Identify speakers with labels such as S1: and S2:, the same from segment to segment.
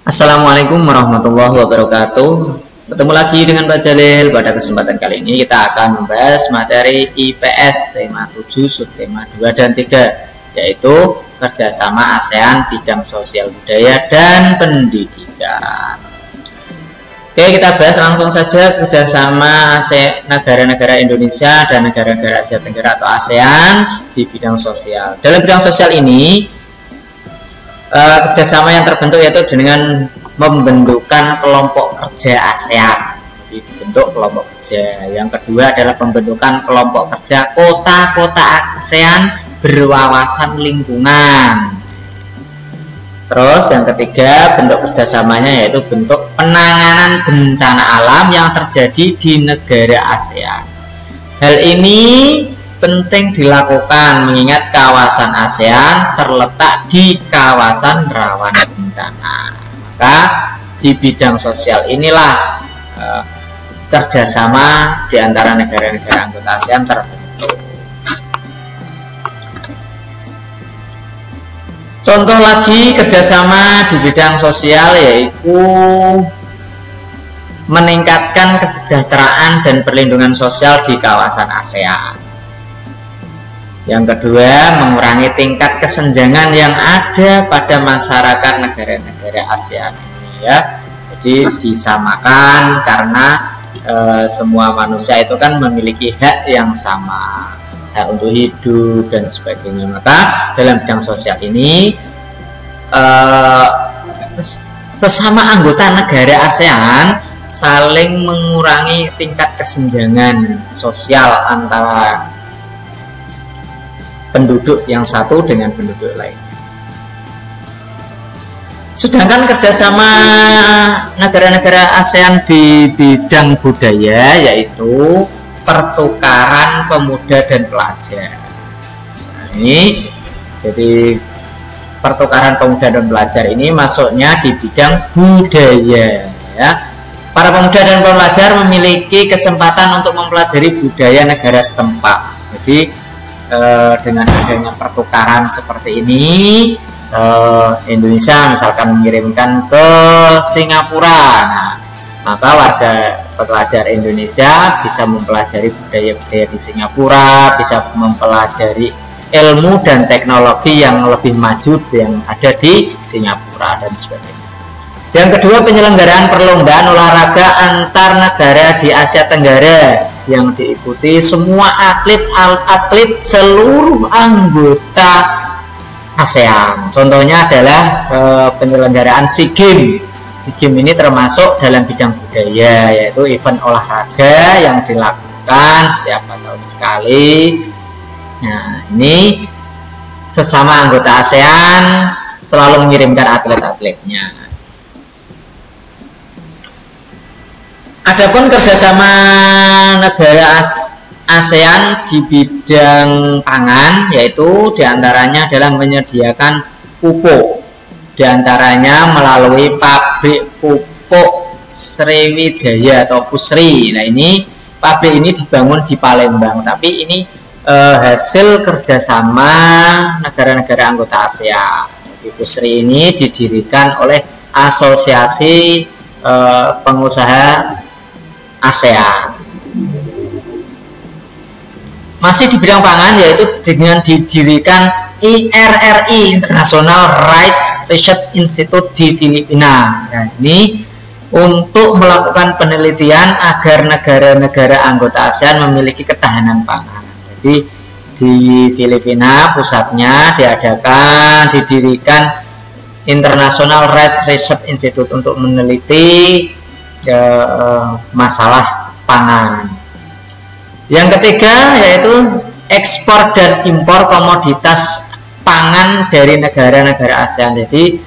S1: Assalamualaikum warahmatullahi wabarakatuh. Bertemu lagi dengan Pak Jalil. Pada kesempatan kali ini kita akan membahas materi IPS tema 7, subtema 2 dan 3, yaitu kerjasama ASEAN bidang sosial budaya dan pendidikan. Oke, kita bahas langsung saja kerjasama negara-negara Indonesia dan negara-negara Asia Tenggara atau ASEAN di bidang sosial. Dalam bidang sosial ini, kerjasama yang terbentuk yaitu dengan membentukkan kelompok kerja ASEAN. Jadi dibentuk kelompok kerja. Yang kedua adalah pembentukan kelompok kerja kota-kota ASEAN berwawasan lingkungan. Terus yang ketiga bentuk kerjasamanya yaitu bentuk penanganan bencana alam yang terjadi di negara ASEAN. Hal ini penting dilakukan mengingat kawasan ASEAN terletak di kawasan rawan bencana. Maka di bidang sosial inilah kerjasama di antara negara-negara anggota ASEAN terbentuk. Contoh lagi kerjasama di bidang sosial yaitu meningkatkan kesejahteraan dan perlindungan sosial di kawasan ASEAN. Yang kedua, mengurangi tingkat kesenjangan yang ada pada masyarakat negara-negara ASEAN ini ya. Jadi disamakan karena semua manusia itu kan memiliki hak yang sama, hak untuk hidup dan sebagainya. Maka dalam bidang sosial ini sesama anggota negara ASEAN saling mengurangi tingkat kesenjangan sosial antara penduduk yang satu dengan penduduk lainnya. Sedangkan kerjasama negara-negara ASEAN di bidang budaya yaitu pertukaran pemuda dan pelajar. Nah, ini jadi pertukaran pemuda dan pelajar ini masuknya di bidang budaya ya. Para pemuda dan pelajar memiliki kesempatan untuk mempelajari budaya negara setempat. Jadi dengan adanya pertukaran seperti ini, Indonesia misalkan mengirimkan ke Singapura, nah, maka warga pelajar Indonesia bisa mempelajari budaya-budaya di Singapura, bisa mempelajari ilmu dan teknologi yang lebih maju yang ada di Singapura dan sebagainya. Yang kedua, penyelenggaraan perlombaan olahraga antar negara di Asia Tenggara yang diikuti semua atlet seluruh anggota ASEAN. Contohnya adalah penyelenggaraan SEA Games. SEA Games ini termasuk dalam bidang budaya, yaitu event olahraga yang dilakukan setiap 4 tahun sekali. Nah, ini sesama anggota ASEAN selalu mengirimkan atlet-atletnya. Adapun kerjasama negara ASEAN di bidang pangan yaitu diantaranya adalah menyediakan pupuk, diantaranya melalui pabrik pupuk Sriwijaya atau Pusri. Nah, ini pabrik ini dibangun di Palembang, tapi ini hasil kerjasama negara-negara anggota ASEAN. Jadi Pusri ini didirikan oleh asosiasi pengusaha ASEAN. Masih di bidang pangan yaitu dengan didirikan IRRI International Rice Research Institute di Filipina. Nah, ini untuk melakukan penelitian agar negara-negara anggota ASEAN memiliki ketahanan pangan. Jadi di Filipina pusatnya didirikan International Rice Research Institute untuk meneliti masalah pangan. Yang ketiga yaitu ekspor dan impor komoditas pangan dari negara-negara ASEAN. Jadi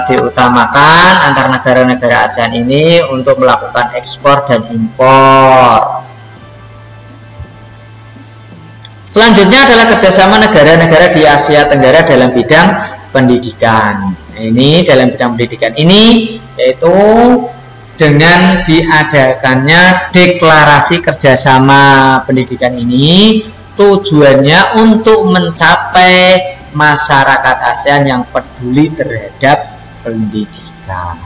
S1: diutamakan antar negara-negara ASEAN ini untuk melakukan ekspor dan impor. Selanjutnya adalah kerjasama negara-negara di Asia Tenggara dalam bidang pendidikan. Ini dalam bidang pendidikan ini yaitu dengan diadakannya deklarasi kerjasama pendidikan ini, tujuannya untuk mencapai masyarakat ASEAN yang peduli terhadap pendidikan. pendidikan.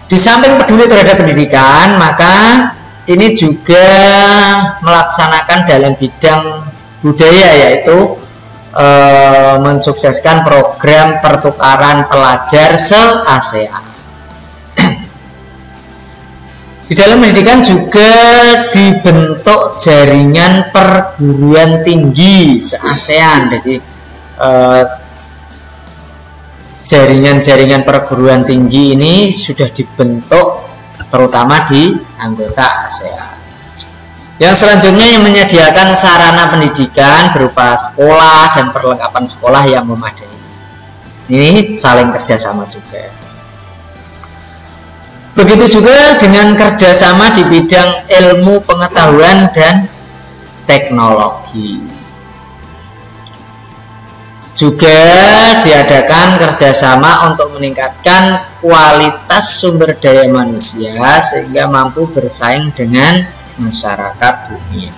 S1: Di samping peduli terhadap pendidikan, maka ini juga melaksanakan dalam bidang budaya, yaitu mensukseskan program pertukaran pelajar se-ASEAN. Di dalam pendidikan juga dibentuk jaringan perguruan tinggi se-ASEAN. Jadi jaringan-jaringan perguruan tinggi ini sudah dibentuk terutama di anggota ASEAN. Yang selanjutnya yang menyediakan sarana pendidikan berupa sekolah dan perlengkapan sekolah yang memadai. Ini saling kerjasama juga. Begitu juga dengan kerjasama di bidang ilmu pengetahuan dan teknologi. Juga diadakan kerjasama untuk meningkatkan kualitas sumber daya manusia sehingga mampu bersaing dengan masyarakat dunia.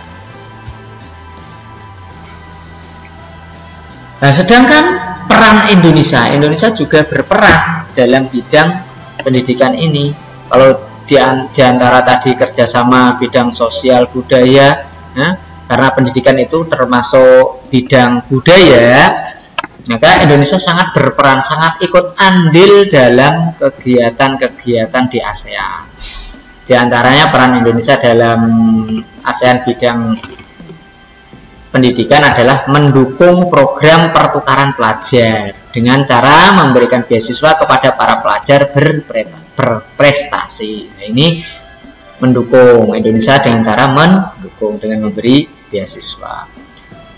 S1: Nah, sedangkan peran Indonesia juga berperan dalam bidang pendidikan ini. Kalau di antara tadi kerjasama bidang sosial budaya, karena pendidikan itu termasuk bidang budaya, maka Indonesia sangat berperan, sangat ikut andil dalam kegiatan-kegiatan di ASEAN. Di antaranya peran Indonesia dalam ASEAN bidang pendidikan adalah mendukung program pertukaran pelajar dengan cara memberikan beasiswa kepada para pelajar berprestasi. Nah, ini mendukung Indonesia dengan cara mendukung dengan memberi beasiswa.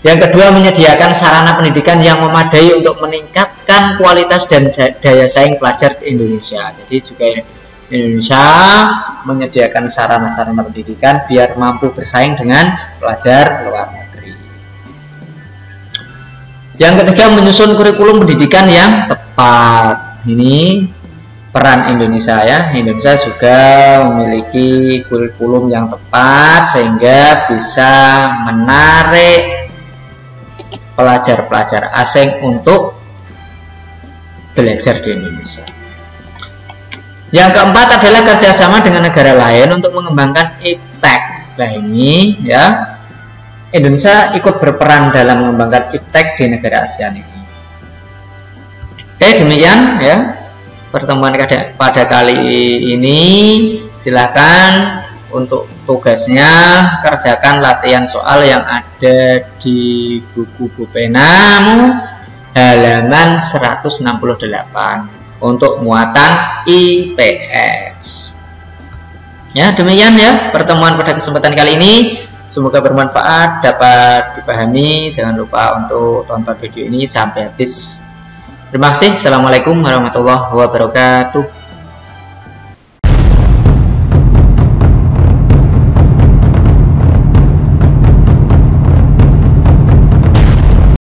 S1: Yang kedua, menyediakan sarana pendidikan yang memadai untuk meningkatkan kualitas dan daya saing pelajar di Indonesia. Jadi juga Indonesia menyediakan sarana-sarana pendidikan biar mampu bersaing dengan pelajar luar negeri. Yang ketiga, menyusun kurikulum pendidikan yang tepat. Ini peran Indonesia ya. Indonesia juga memiliki kurikulum yang tepat sehingga bisa menarik pelajar-pelajar asing untuk belajar di Indonesia. Yang keempat adalah kerjasama dengan negara lain untuk mengembangkan iptek. Nah, ini ya, Indonesia ikut berperan dalam mengembangkan iptek di negara ASEAN ini. Oke, demikian ya pertemuan pada kali ini. Silakan untuk tugasnya kerjakan latihan soal yang ada di buku Bupenamu halaman 168 untuk muatan IPS. Ya, demikian ya pertemuan pada kesempatan kali ini. Semoga bermanfaat, dapat dipahami. Jangan lupa untuk tonton video ini sampai habis. Terima kasih. Assalamualaikum warahmatullahi wabarakatuh.